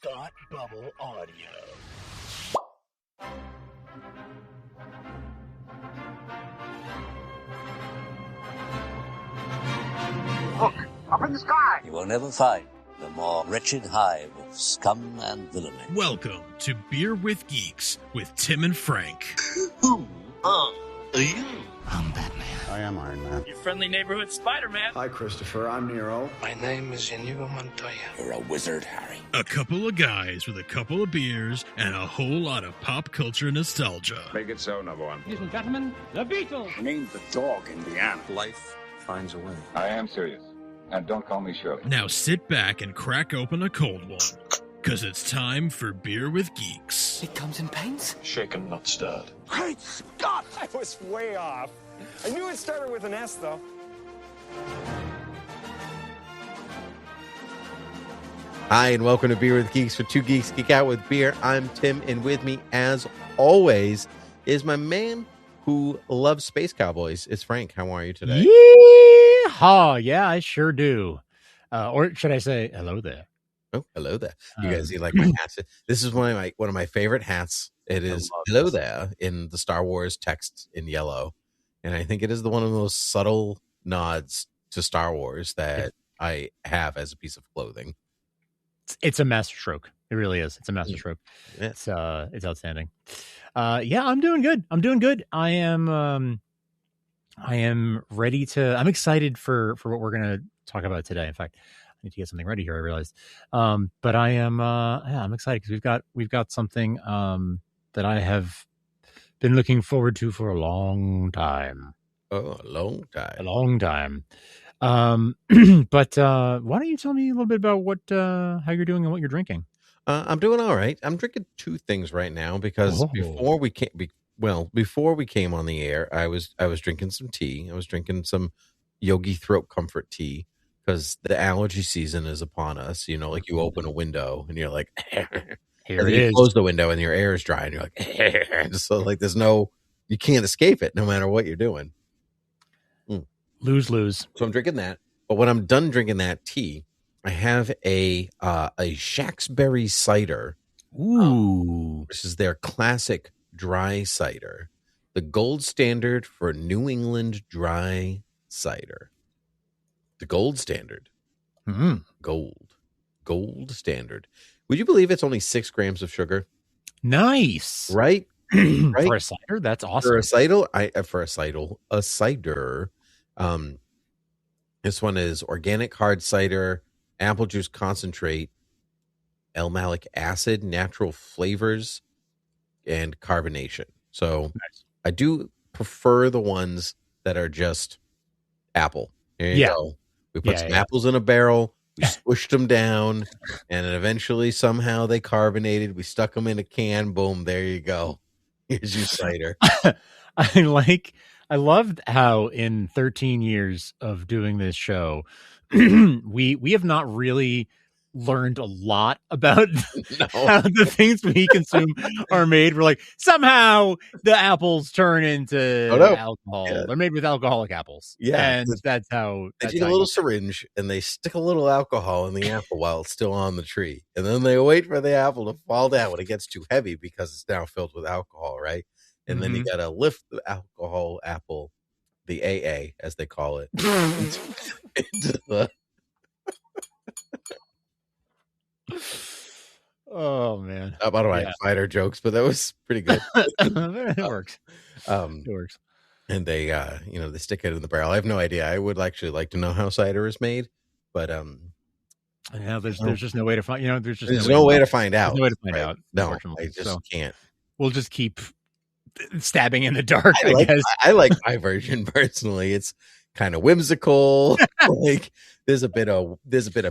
Thought Bubble Audio. Look, up in the sky! You will never find the more wretched hive of scum and villainy. Welcome to Beer with Geeks with Tim and Frank. Who are you? I'm Batman. I am Iron Man. Your friendly neighborhood Spider-Man. Hi, Christopher. I'm Nero. My name is Inigo Montoya. You're a wizard, Harry. A couple of guys with a couple of beers and a whole lot of pop culture nostalgia. Make it so, number one. Ladies and gentlemen, the Beatles. Named the dog Indiana. Life finds a way. I am serious. And don't call me Shirley. Now sit back and crack open a cold one, because it's time for Beer with Geeks. It comes in paints. Shaken, not stirred. Great Scott! I was way off. I knew it started with an S, though. Hi, and welcome to Beer with Geeks for Two Geeks Geek Out with Beer. I'm Tim, and with me, as always, is my man who loves space cowboys. It's Frank. How are you today? Yeehaw! Yeah, I sure do. Or should I say, hello there? Oh, hello there. You guys see like my hats? This is one of my favorite hats. It is hello there in the Star Wars text in yellow. And I think it is one of the most subtle nods to Star Wars that I have as a piece of clothing. It's a masterstroke. It really is. It's a masterstroke. Yeah. It's outstanding. Yeah, I'm doing good. I am ready to. I'm excited for what we're gonna talk about today. In fact, I need to get something ready here. I realized, but I am. I'm excited because we've got something that I have been looking forward to for a long time. Oh, a long time. A long time. But why don't you tell me a little bit about what how you're doing and what you're drinking? I'm doing all right. I'm drinking two things right now because before we came on the air, I was drinking some tea. I was drinking some Yogi Throat Comfort tea because the allergy season is upon us. You know, like you open a window and you're like, Here it you is. close the window and your air is dry and you're like, so like you can't escape it no matter what you're doing. Lose. So I'm drinking that. But when I'm done drinking that tea, I have a Shacksbury cider. Ooh. This is their classic dry cider, the gold standard for New England dry cider. The gold standard. Gold standard. Would you believe it's only 6 grams of sugar? Nice. Right? Right? For a cider, that's awesome. For a cider. This one is organic hard cider, apple juice concentrate, malic acid, natural flavors, and carbonation. So Nice. I do prefer the ones that are just apple. There you go. We put some apples in a barrel, we squished them down, and then eventually somehow they carbonated. We stuck them in a can. Boom, there you go. Here's your cider. I loved how in 13 years of doing this show, we have not really learned a lot about how the things we consume are made. We're like, somehow the apples turn into alcohol. Yeah. They're made with alcoholic apples. Yeah. And that's how they take a little syringe and they stick a little alcohol in the apple while it's still on the tree. And then they wait for the apple to fall down when it gets too heavy because it's now filled with alcohol, right? And then you got to lift the alcohol apple, the AA, as they call it, into the... Oh, man. I don't like fighter jokes, but that was pretty good. It works. It works. And they, they stick it in the barrel. I have no idea. I would actually like to know how cider is made, but yeah, there's just no way to find. There's no way to find out. There's no way to find out. No, I just can't. We'll just keep stabbing in the dark. I guess I like my version personally. It's kind of whimsical. Like there's a bit of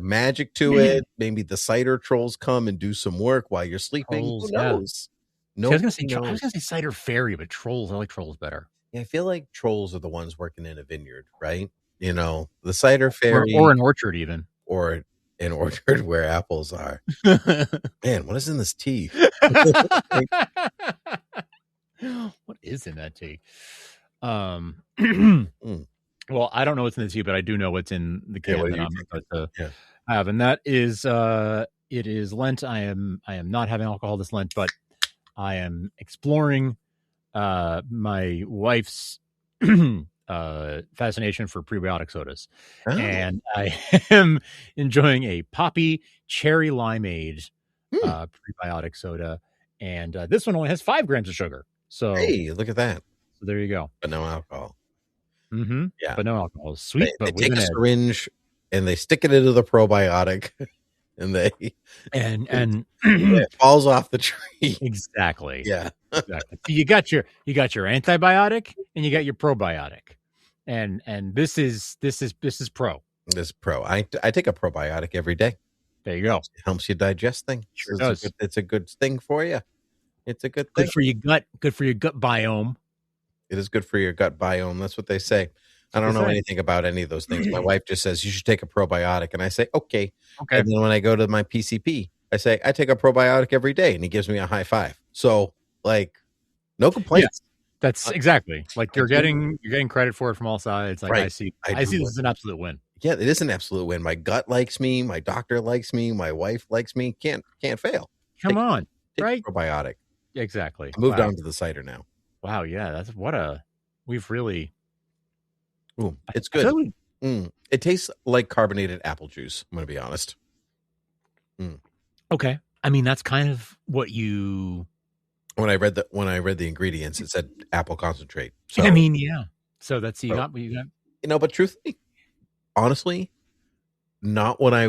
magic to it. Maybe the cider trolls come and do some work while you're sleeping. Trolls, who knows? No, I was gonna say cider fairy, but trolls. I like trolls better. Yeah, I feel like trolls are the ones working in a vineyard, right? You know, the cider fairy, or an orchard, even, or an orchard where apples are. Man, what is in this tea? What is in that tea? Well, I don't know what's in the tea, but I do know what's in the can that I'm about to have, and that is It is Lent. I am not having alcohol this Lent, but I am exploring my wife's fascination for prebiotic sodas. And I am enjoying a Poppi cherry limeade prebiotic soda. And this one only has 5 grams of sugar. So hey, look at that. So there you go. But no alcohol. Mm-hmm. Yeah. But no alcohol. Sweet. They take a syringe and they stick it into the probiotic and and it falls off the tree. Exactly. Yeah. Exactly. So you got your antibiotic and you got your probiotic. And this is pro. This is pro. I take a probiotic every day. There you go. It helps you digest things. Sure does. It's a good thing for you. It's a good thing. Good for your gut. Good for your gut biome. It is good for your gut biome. That's what they say. I don't know anything about any of those things. My wife just says you should take a probiotic, and I say okay. And then when I go to my PCP, I say I take a probiotic every day, and he gives me a high five. So like, no complaints. Yeah, that's exactly like you're getting credit for it from all sides. Like I see this as an absolute win. Yeah, it is an absolute win. My gut likes me. My doctor likes me. My wife likes me. Can't fail. Come on, right? Probiotic. Exactly. I moved on to the cider now. Wow. Yeah, we've really. Ooh, it's good. It tastes like carbonated apple juice. I'm going to be honest. Okay. I mean, that's kind of what you. When I read the ingredients, it said apple concentrate. So, I mean, yeah. So that's you got what you got. But truthfully, honestly, not what I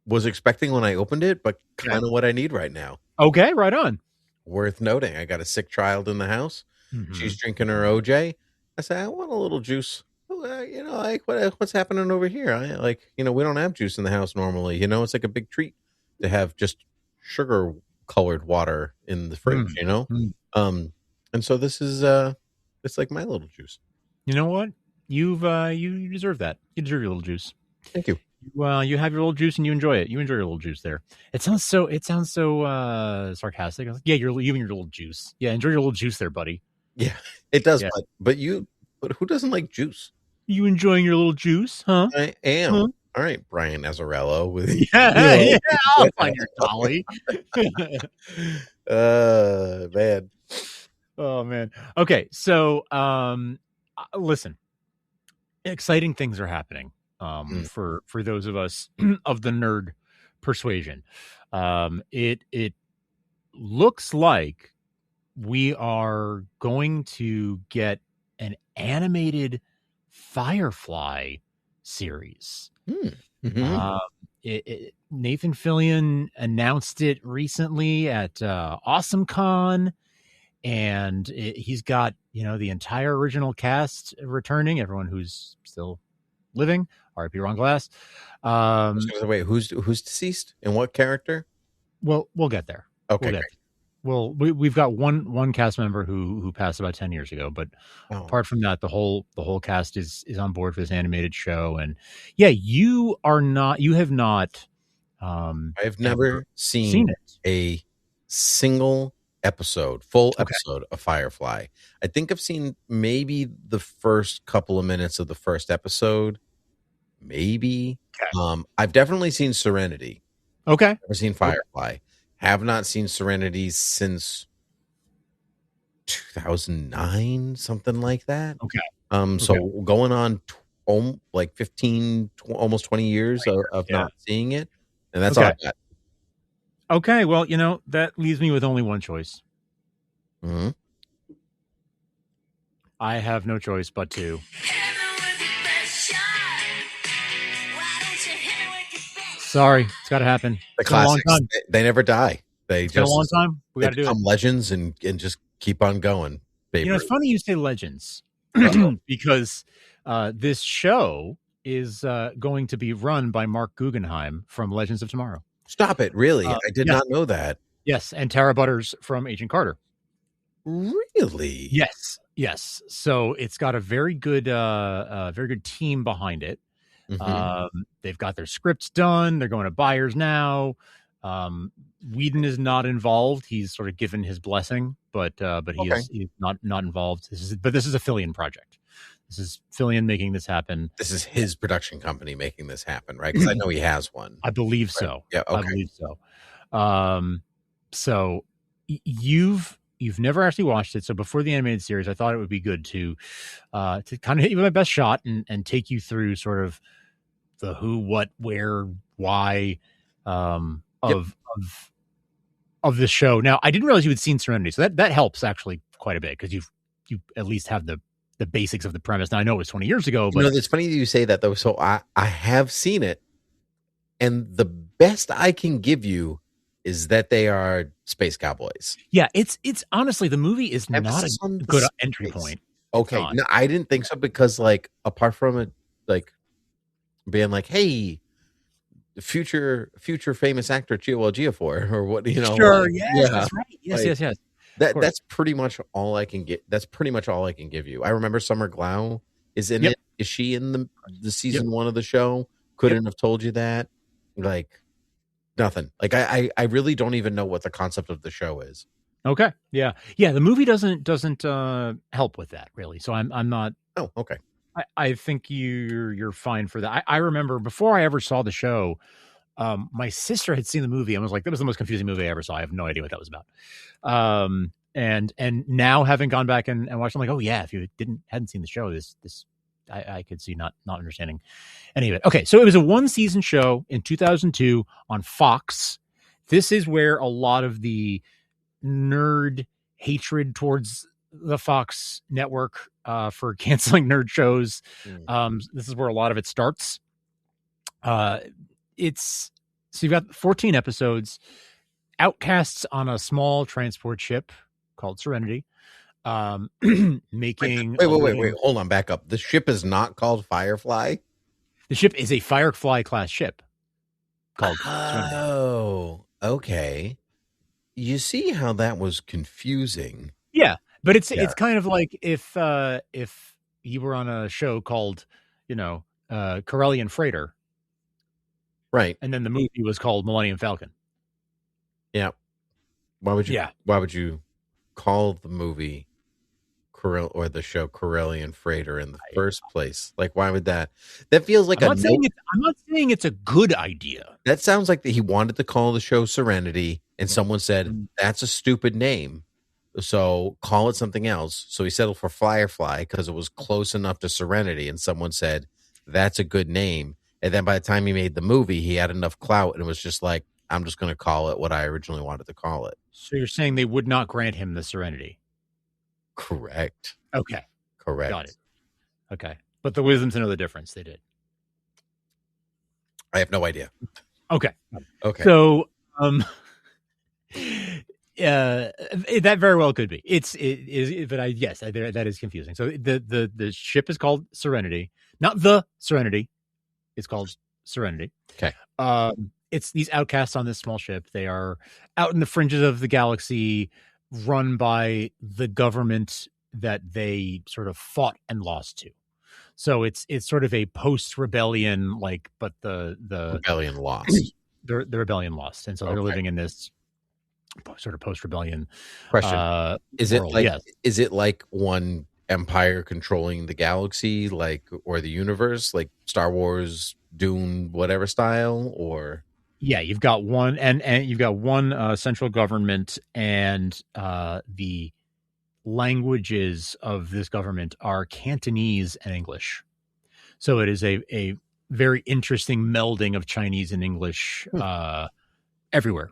was expecting when I opened it, but kind of what I need right now. Okay, right on. Worth noting, I got a sick child in the house. Mm-hmm. She's drinking her OJ. I said, I want a little juice. Like what's happening over here? We don't have juice in the house normally. It's like a big treat to have just sugar colored water in the fridge. And so this is it's like my little juice. You know what? You deserve that. You deserve your little juice. Thank you. You have your little juice and you enjoy it. You enjoy your little juice there. It sounds so sarcastic. Like, yeah, you and your little juice. Yeah, enjoy your little juice there, buddy. Yeah, it does. Yeah. But who doesn't like juice? You enjoying your little juice, huh? I am. Huh? All right, Brian Azzarello with yeah, I'll find your dolly. Man. Oh man. Okay, so listen. Exciting things are happening for those of us of the nerd persuasion. It looks like we are going to get an animated Firefly series. Mm-hmm. Nathan Fillion announced it recently at AwesomeCon, and he's got the entire original cast returning. Everyone who's still living. R.I.P. Ron Glass. Wait, who's deceased and what character? Well, we'll get there. Okay. Well, we've got one cast member who passed about 10 years ago, but apart from that, the whole cast is on board for this animated show. And yeah, you have not. I've never seen a single full episode of Firefly. I think I've seen maybe the first couple of minutes of the first episode. Maybe. Okay. I've definitely seen Serenity. Okay. Never seen Firefly. Okay. Have not seen Serenity since 2009, something like that. Okay. So going on like 15, almost 20 years of not seeing it. And that's all I got. Okay. Well, that leaves me with only one choice. Mm-hmm. I have no choice but to. Sorry, it's got to happen. The classics, they never die. It's been a long time. We got to do it. Legends and just keep on going. It's funny you say legends because this show is going to be run by Mark Guggenheim from Legends of Tomorrow. Stop it! Really, I did not know that. Yes, and Tara Butters from Agent Carter. Really? Yes. So it's got a very good team behind it. Mm-hmm. They've got their scripts done. They're going to buyers now. Whedon is not involved. He's sort of given his blessing, but he's not involved. This is a Fillion project. This is Fillion making this happen. This is his production company making this happen, right? Because I know he has one. I believe right? so. Yeah, okay. I believe so. So you've never actually watched it. So before the animated series, I thought it would be good to kind of hit you with my best shot and take you through sort of the who, what, where, why of the show. Now, I didn't realize you had seen Serenity, so that helps actually quite a bit because you at least have the basics of the premise. Now I know it was 20 years ago, but it's funny that you say that though. So I have seen it, and the best I can give you is that they are space cowboys. Yeah, it's honestly, the movie is not a good entry point. Okay, no, I didn't think so because like apart from it, like being like, hey, future famous actor Chiwetel Ejiofor or what, Sure, yes, that's right. Yes. That's pretty much all I can get. That's pretty much all I can give you. I remember Summer Glau is in it. Is she in the season 1 of the show? Couldn't have told you that. Like nothing. Like I really don't even know what the concept of the show is. Okay. Yeah. The movie doesn't help with that really. So I'm not. Oh, okay. I think you're fine for that. I remember before I ever saw the show, my sister had seen the movie and was like, that was the most confusing movie I ever saw. I have no idea what that was about. And now having gone back and watched, I'm like, oh yeah, if you hadn't seen the show, this I could see not understanding any of it. Okay, so it was a 1-season show in 2002 on Fox. This is where a lot of the nerd hatred towards the Fox network for canceling nerd shows. This is where a lot of it starts. So you've got 14 episodes, outcasts on a small transport ship called Serenity, making wait, hold on, back up. The ship is not called Firefly. The ship is a Firefly class ship called Serenity. Oh, okay. You see how that was confusing? Yeah, but it's kind of like if you were on a show called, Corellian Freighter. Right. And then the movie was called Millennium Falcon. Yeah. Why would you call the movie or the show Corellian Freighter in the first place? Like, why would that feels like I'm not saying it's a good idea. That sounds like that he wanted to call the show Serenity and someone said, that's a stupid name. So call it something else. So he settled for Firefly because it was close enough to Serenity. And someone said, that's a good name. And then by the time he made the movie, he had enough clout and it was just like, I'm just going to call it what I originally wanted to call it. So you're saying they would not grant him the Serenity? Correct. Okay. Correct. Got it. Okay. But the Wisdoms know the difference. They did. I have no idea. Okay. So, that very well could be. That is confusing. So the ship is called Serenity, not the Serenity. It's called Serenity. Okay. It's these outcasts on this small ship. They are out in the fringes of the galaxy, run by the government that they sort of fought and lost to. So it's sort of a post-rebellion, but the rebellion lost. The rebellion lost, and so they're living in this sort of post-rebellion question. Is world. Is it like one empire controlling the galaxy, or the universe, like Star Wars, Dune, whatever style, or? Yeah, you've got one, and you've got one central government, and the languages of this government are Cantonese and English. So it is a very interesting melding of Chinese and English everywhere.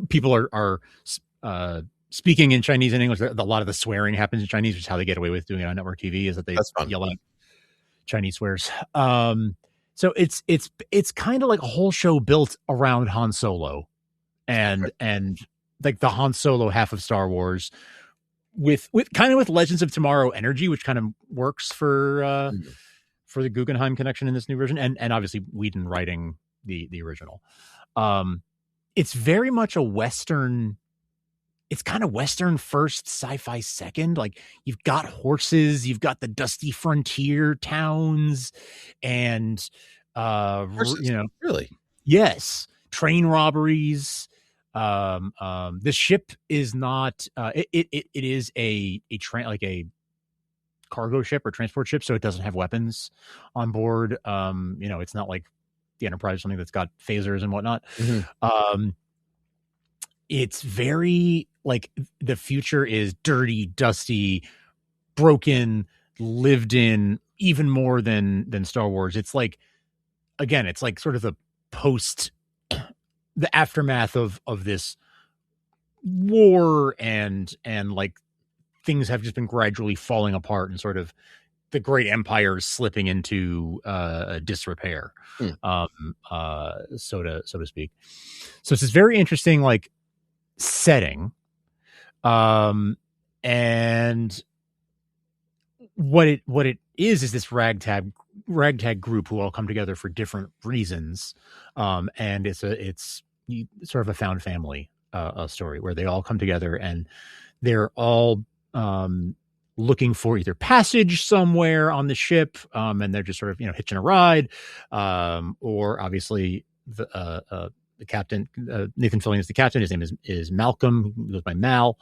People are speaking in Chinese and English. A lot of the swearing happens in Chinese, which is how they get away with doing it on network TV, is that they yell out Chinese swears. So it's kind of like a whole show built around Han Solo and like the Han Solo half of Star Wars with Legends of Tomorrow energy, which kind of works for the Guggenheim connection in this new version. And obviously Whedon writing the original. It's very much a Western. It's kind of Western first, sci-fi second. Like, you've got horses, you've got the dusty frontier towns, and really, yes, train robberies. The ship is not. It is a train, like a cargo ship or transport ship, so it doesn't have weapons on board. It's not like the Enterprise or something that's got phasers and whatnot. It's very like the future is dirty, dusty, broken, lived in, even more than Star Wars. It's like, again, it's like sort of the aftermath of this war, and like things have just been gradually falling apart, and sort of the great empire is slipping into disrepair, so to speak. So it's this very interesting like setting, and what it is this ragtag group who all come together for different reasons, and it's sort of a found family story where they all come together and they're all looking for either passage somewhere on the ship, and they're just sort of hitching a ride, or obviously the captain, Nathan Fillion is the captain. His name is Malcolm. He goes by Mal.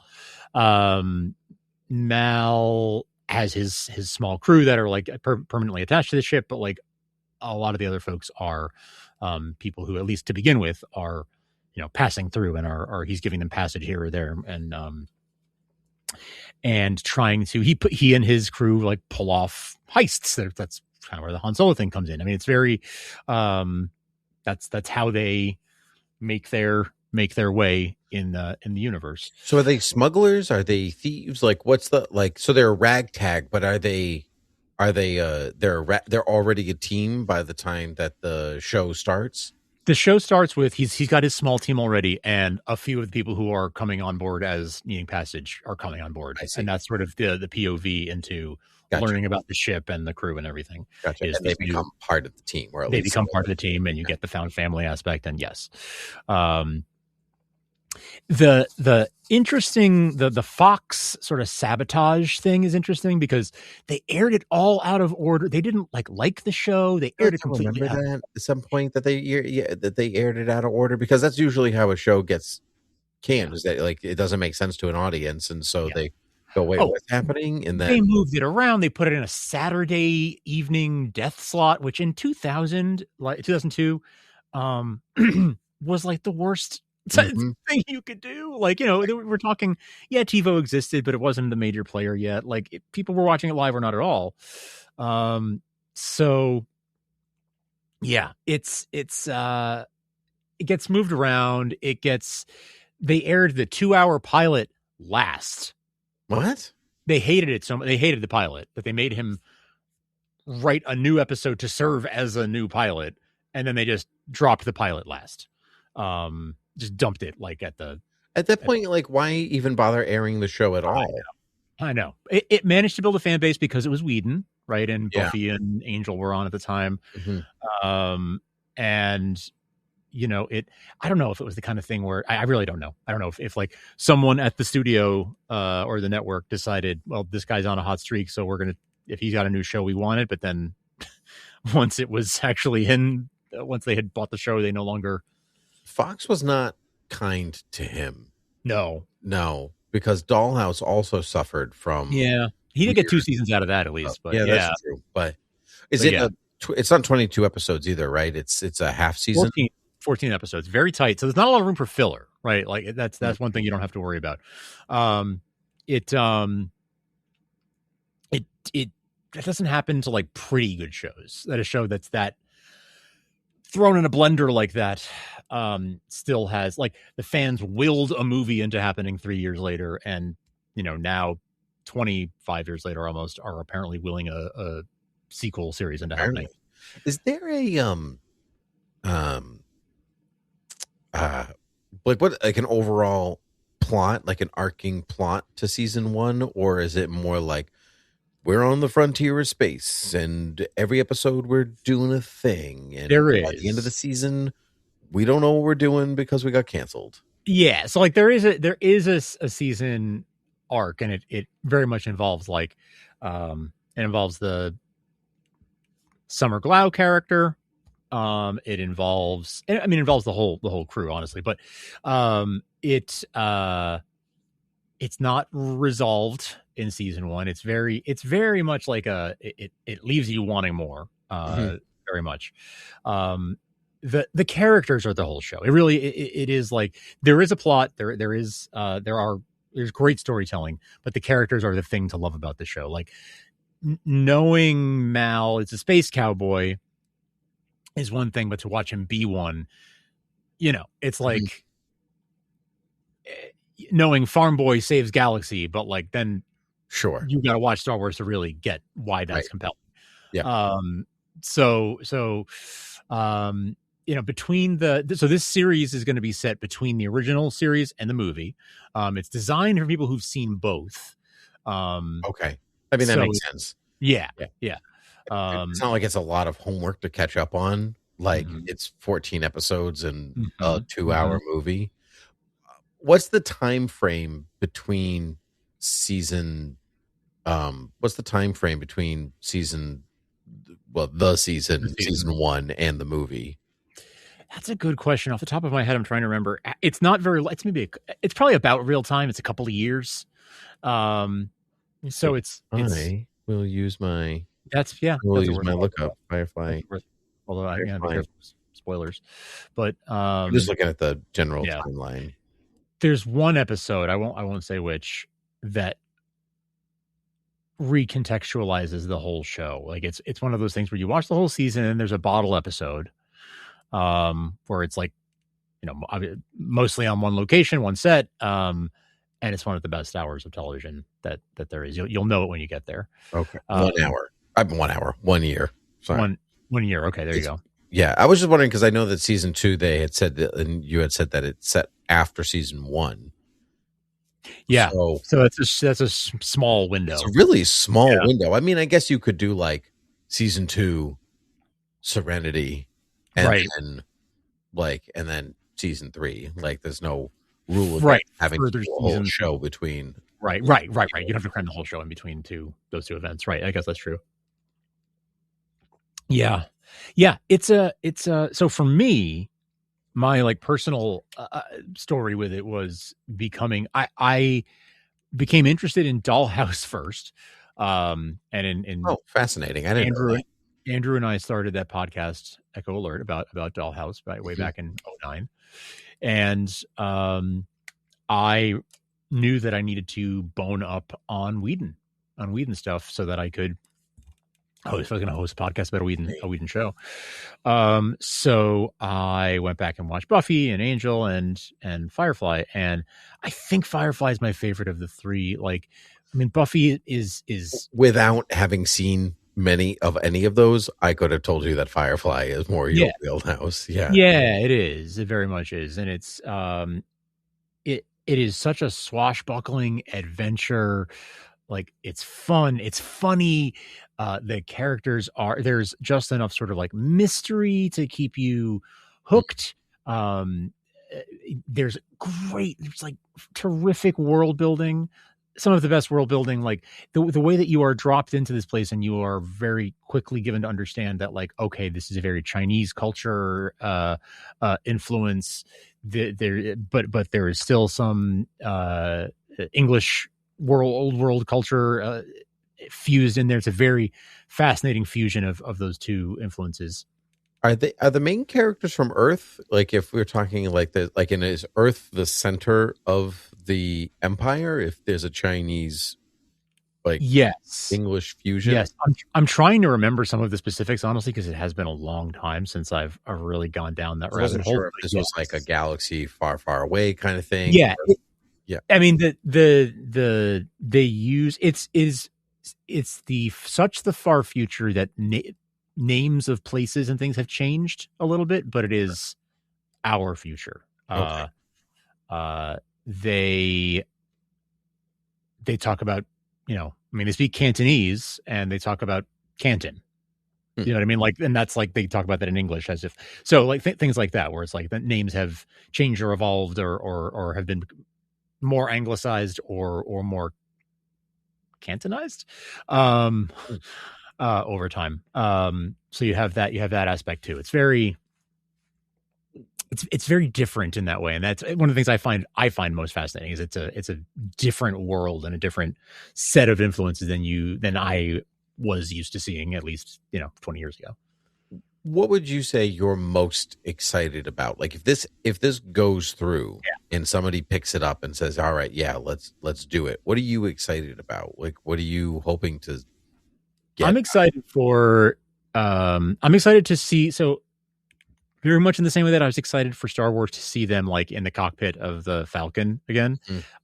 Mal has his small crew that are like permanently attached to the ship, but like a lot of the other folks are people who, at least to begin with, are passing through and are he's giving them passage here or there, and trying to he and his crew like pull off heists. That's kind of where the Han Solo thing comes in. I mean, it's very that's how they make their way in the universe. So are they smugglers? Are they thieves? Like, what's the like? So they're a ragtag, but are they they're already a team by the time that the show starts? The show starts with he's got his small team already, and a few of the people who are coming on board as needing passage are coming on board, and that's sort of the POV into learning about the ship and the crew and everything. Gotcha. And they become part of the team. Or they become part of the team, and you get the found family aspect. And yes, the interesting the Fox sort of sabotage thing is interesting because they aired it all out of order. They didn't like the show. They aired it completely. Remember that at some point that they aired it out of order, because that's usually how a show gets canned. Is that like it doesn't make sense to an audience, and so they go, wait, what's happening? And then they moved it around. They put it in a Saturday evening death slot, which in 2002 was like the worst thing you could do. Like, we're talking, TiVo existed, but it wasn't the major player yet. Like, people were watching it live or not at all. So yeah, it gets moved around. They aired the 2-hour pilot last. What? They hated it so much. They hated the pilot, that they made him write a new episode to serve as a new pilot, and then they just dropped the pilot last. Just dumped it like at that point. Like, why even bother airing the show at all? I know. It managed to build a fan base because it was Whedon, right? And Buffy and Angel were on at the time. And I don't know if it was the kind of thing where I really don't know. I don't know if like someone at the studio or the network decided, well, this guy's on a hot streak, so we're gonna, if he's got a new show, we want it. But then once it was actually once they had bought the show, they no longer. Fox was not kind to him. No, because Dollhouse also suffered from. Yeah, he did get 2 seasons out of that at least. But that's true. But it's not 22 episodes either, right? It's a half season. 14 episodes, very tight. So there's not a lot of room for filler, right? Like that's one thing you don't have to worry about. It doesn't happen to like pretty good shows. That a show that's that thrown in a blender like that still has, like, the fans willed a movie into happening 3 years later, and now 25 years later almost are apparently willing a sequel series into happening. Is there like an overall plot, like an arcing plot to season 1, or is it more like we're on the frontier of space and every episode we're doing a thing, and at the end of the season we don't know what we're doing because we got canceled? Yeah, so like there is a season arc, and it very much involves like it involves the Summer Glau character. It involves the whole crew, honestly, but it it's not resolved in season 1. It's very much like it leaves you wanting more. Very much. The characters are the whole show. It really it is like there is a plot. There's great storytelling, but the characters are the thing to love about the show. Like knowing Mal is a space cowboy is one thing, but to watch him be one, it's like knowing Farm Boy saves Galaxy, but like then sure you got to watch Star Wars to really get why that's compelling. Yeah. Between so this series is going to be set between the original series and the movie. It's designed for people who've seen both. Okay. I mean, that makes sense. Yeah. It's not like it's a lot of homework to catch up on. Like it's 14 episodes and a 2-hour movie. What's the time frame between season one and the movie? That's a good question. Off the top of my head, I'm trying to remember. It's not very. It's probably about real time. It's a couple of years. So it's. I will use my. We'll use my lookup. Firefly. Although I be careful spoilers, but I'm just looking at the general timeline. There's one episode, I won't say which, that recontextualizes the whole show. Like it's one of those things where you watch the whole season and there's a bottle episode where it's like, mostly on one location, one set. And it's one of the best hours of television that there is. You'll know it when you get there. Okay. 1 hour. 1 hour, 1 year. Sorry. One year. Okay. There you go. Yeah. I was just wondering, because I know that season 2, they had said that, and you had said that it's set after season 1. Yeah. So that's a small window. It's a really small window. I mean, I guess you could do like season 2 Serenity and then season 3. Like there's no rule of having to do a whole show between. Right. You don't have to cram the whole show in between those two events. Right. I guess that's true. Yeah. It's so for me, my like personal story with it was becoming, I became interested in Dollhouse first. And in fascinating. I didn't know that. Andrew and I started that podcast, Echo Alert, about Dollhouse way back in 2009. And I knew that I needed to bone up on Whedon stuff so that I could I was going to host a podcast about a Whedon show. So I went back and watched Buffy and Angel and Firefly. And I think Firefly is my favorite of the three. Like, I mean, Buffy is without having seen many of any of those, I could have told you that Firefly is more your wheelhouse. Yeah. It is. It very much is. And it's, it is such a swashbuckling adventure. Like, it's fun. It's funny. The characters there's just enough sort of like mystery to keep you hooked. There's like terrific world building. Some of the best world building, like the way that you are dropped into this place and you are very quickly given to understand that, like, okay, this is a very Chinese culture influence. But there is still some English old world culture fused in there. It's a very fascinating fusion of those two influences. Are the main characters from Earth? Like, if we're talking like is Earth the center of the empire? If there's a Chinese, English fusion? Yes. I'm trying to remember some of the specifics, honestly, because it has been a long time since I've really gone down that rabbit hole. Sure if this was like a galaxy far, far away kind of thing. Yeah. Yeah. I mean, they use it's such the far future that names of places and things have changed a little bit, but it is our future. Okay. They talk about, they speak Cantonese and they talk about Canton. You know what I mean? Like, and that's like, they talk about that in English as if, so like things like that, where it's like the names have changed or evolved or have been more anglicized or more Cantonized over time. So you have that aspect too. It's very, it's very different in that way, and that's one of the things I find most fascinating. Is it's a different world and a different set of influences than I was used to seeing, at least 20 years ago. What would you say you're most excited about? Like if this goes through and somebody picks it up and says, "All right, yeah, let's do it." What are you excited about? Like, what are you hoping to get? I'm excited to see. So very much in the same way that I was excited for Star Wars to see them like in the cockpit of the Falcon again.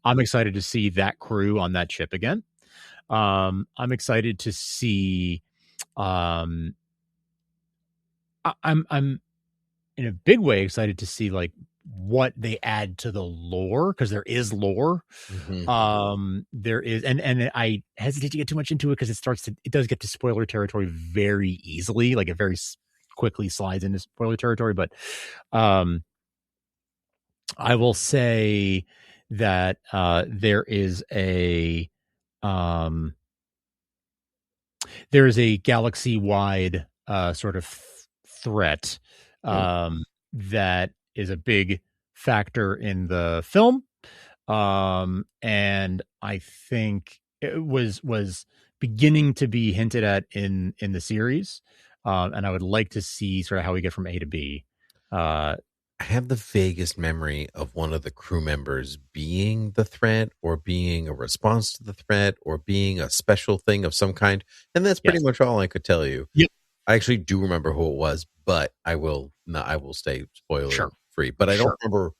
I'm excited to see that crew on that ship again. I'm excited to see. I'm in a big way excited to see like what they add to the lore, because there is lore. There is, and I hesitate to get too much into it because it does get to spoiler territory very easily. Like it very quickly slides into spoiler territory, but I will say that there is a galaxy-wide sort of threat that is a big factor in the film, and I think it was beginning to be hinted at in the series, and I would like to see sort of how we get from A to B. I have the vaguest memory of one of the crew members being the threat, or being a response to the threat, or being a special thing of some kind, and that's pretty much all I could tell you. Yep. I actually do remember who it was, but I will stay spoiler free. But I don't remember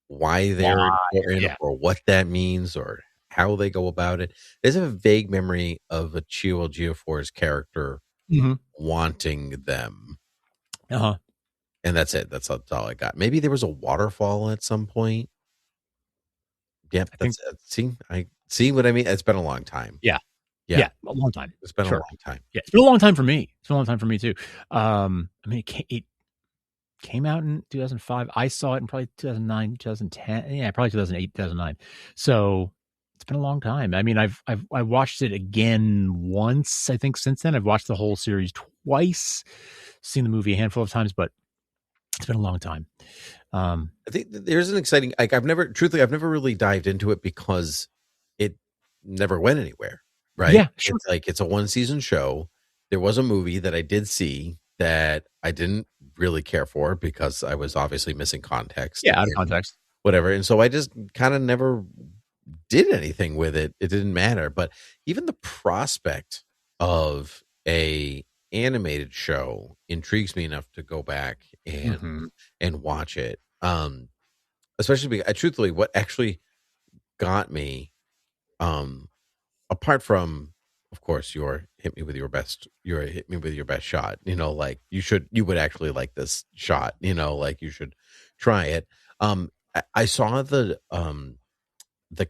why they're in or what that means or how they go about it. There's a vague memory of a Chiwetel Ejiofor's character wanting them. And that's it. That's all I got. Maybe there was a waterfall at some point. Yep. That's it. See what I mean? It's been a long time. Yeah, a long time. It's been a long time. Yeah, it's been a long time for me. It's been a long time for me too. I mean, it came out in 2005. I saw it in probably 2009, 2010. Yeah, probably 2008, 2009. So it's been a long time. I mean, I watched it again once, I think, since then. I've watched the whole series twice, seen the movie a handful of times, but it's been a long time. I think there's an exciting, like I've never really dived into it because it never went anywhere. Right. Yeah, sure. It's a 1-season show. There was a movie that I did see that I didn't really care for because I was obviously missing context. Yeah, out of context. Whatever. And so I just kind of never did anything with it. It didn't matter. But even the prospect of a animated show intrigues me enough to go back and watch it. Especially because truthfully, what actually got me, apart from, of course, your hit me with your best shot, like you would actually like this shot, like you should try it. I saw the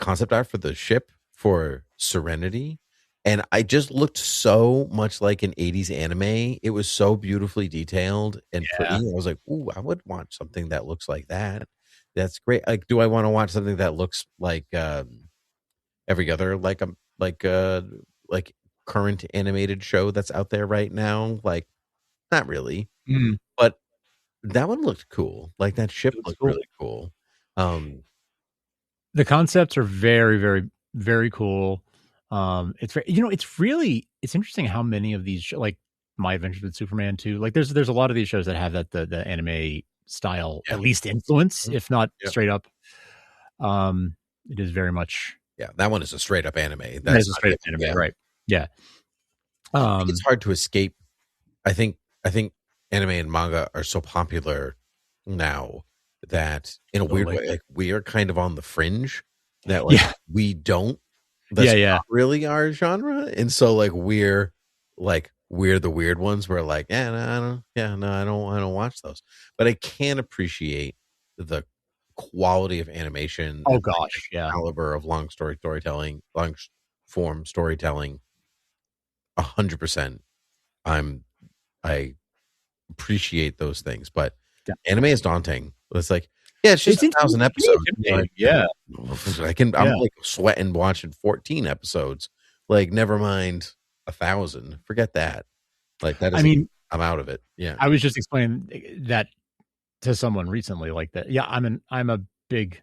concept art for the ship for Serenity, and I just looked so much like an 80s anime. It was so beautifully detailed and pretty. I was like, ooh, I would watch something that looks like that. That's great. Like, do I want to watch something that looks like every other like current animated show that's out there right now? Like, not really. But that one looked cool. Like that ship looked really cool. The concepts are very, very, very cool. It's it's interesting how many of these like My Adventures with Superman 2, like there's a lot of these shows that have that the anime style at least influence, if not straight up. It is very much. Yeah, that one is a straight up anime. That is a straight up anime, right? Yeah. I think it's hard to escape. I think anime and manga are so popular now that in a weird way, like we are kind of on the fringe. That we don't. That's not really our genre, and so like we're the weird ones. We're like, I don't watch those, but I can appreciate the quality of animation. Oh gosh, caliber of long form storytelling. 100%. I appreciate those things, but anime is daunting. It's like, it's just 1,000 episodes. Like, I'm like sweating watching 14 episodes. Like, never mind 1,000. Forget that. Like that. I'm out of it. Yeah. I was just explaining that to someone recently like that. Yeah, I'm a big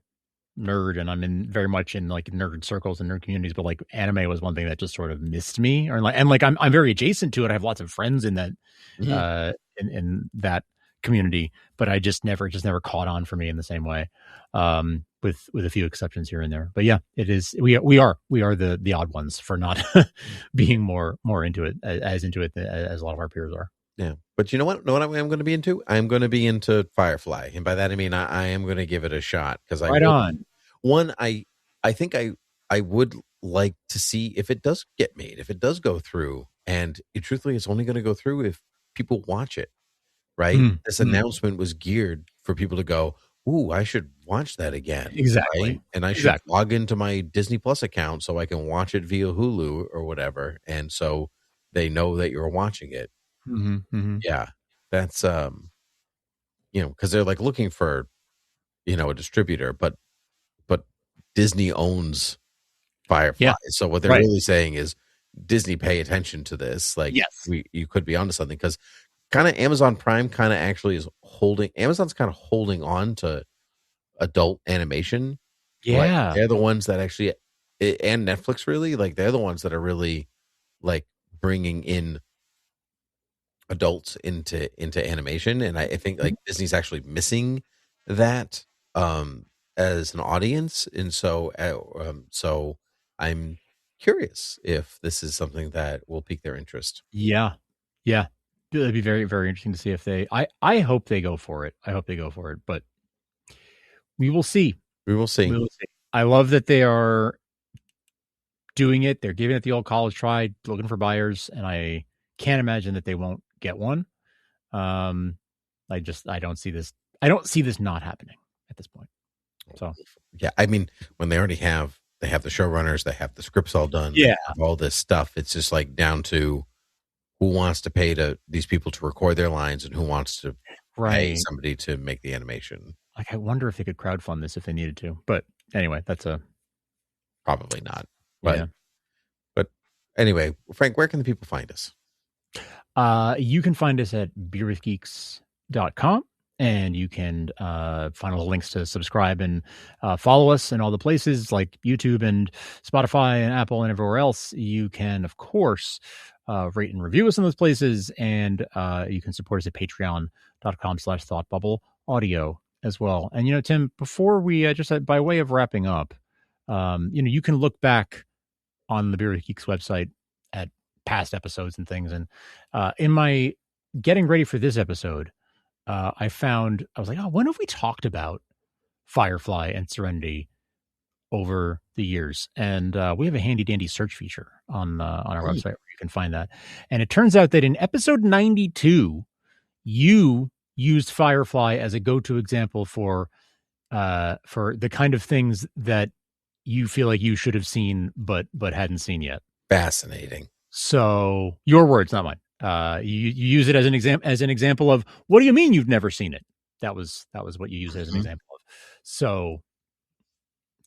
nerd, and I'm very much in like nerd circles and nerd communities, but like anime was one thing that just sort of missed me, or like, and like I'm very adjacent to it. I have lots of friends in that in that community, but I just never caught on for me in the same way, with a few exceptions here and there. But yeah, it is, we are the odd ones for not being more into it as a lot of our peers are. Yeah, but you know what I'm going to be into? I'm going to be into Firefly, and by that I mean I am going to give it a shot, because I think I would like to see if it does get made, if it does go through, and truthfully, it's only going to go through if people watch it, right? This announcement was geared for people to go, "Ooh, I should watch that again," exactly, right? And I should log into my Disney Plus account so I can watch it via Hulu or whatever, and so they know that you're watching it. Yeah, that's because they're like looking for a distributor, but Disney owns Firefly. So what they're really saying is, Disney, pay attention to this. Like, yes, you could be onto something, because kind of Amazon Prime kind of actually is Amazon's kind of holding on to adult animation. Yeah, like, they're the ones that actually, and Netflix, really, like, they're the ones that are really like bringing in adults into animation, and I think like Disney's actually missing that as an audience, and so I'm curious if this is something that will pique their interest. Yeah, it'd be very, very interesting to see if they. I hope they go for it. But we will see. I love that they are doing it. They're giving it the old college try, looking for buyers, and I can't imagine that they won't get one. I don't see this not happening at this point. So yeah, I mean, when they already have the showrunners, they have the scripts all done, all this stuff, it's just like down to who wants to pay to these people to record their lines, and who wants to pay somebody to make the animation. Like, I wonder if they could crowdfund this if they needed to, but anyway, that's probably not. But anyway, Frank, where can the people find us? You can find us at beerwithgeeks.com, and you can find all the links to subscribe and follow us in all the places like YouTube and Spotify and Apple and everywhere else. You can, of course, rate and review us in those places, and you can support us at patreon.com/thoughtbubbleaudio as well. And, Tim, before we just by way of wrapping up, you can look back on the Beer with Geeks website at past episodes and things. And in my getting ready for this episode, I was like, when have we talked about Firefly and Serenity over the years? And we have a handy dandy search feature on our website where you can find that. And it turns out that in episode 92, you used Firefly as a go-to example for the kind of things that you feel like you should have seen but hadn't seen yet. Fascinating. So your words, not mine. You use it as an example of, what do you mean you've never seen it? That was what you used as an example of. So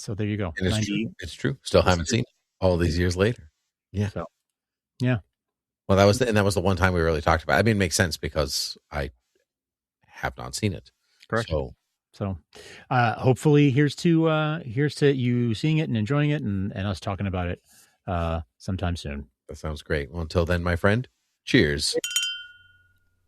there you go. And it's true. Still haven't seen it all these years later. Yeah. So, yeah. Well, that was the one time we really talked about it. I mean, it makes sense because I have not seen it. Correct. So hopefully here's to you seeing it and enjoying it, and us talking about it sometime soon. That sounds great. Well, until then, my friend, cheers.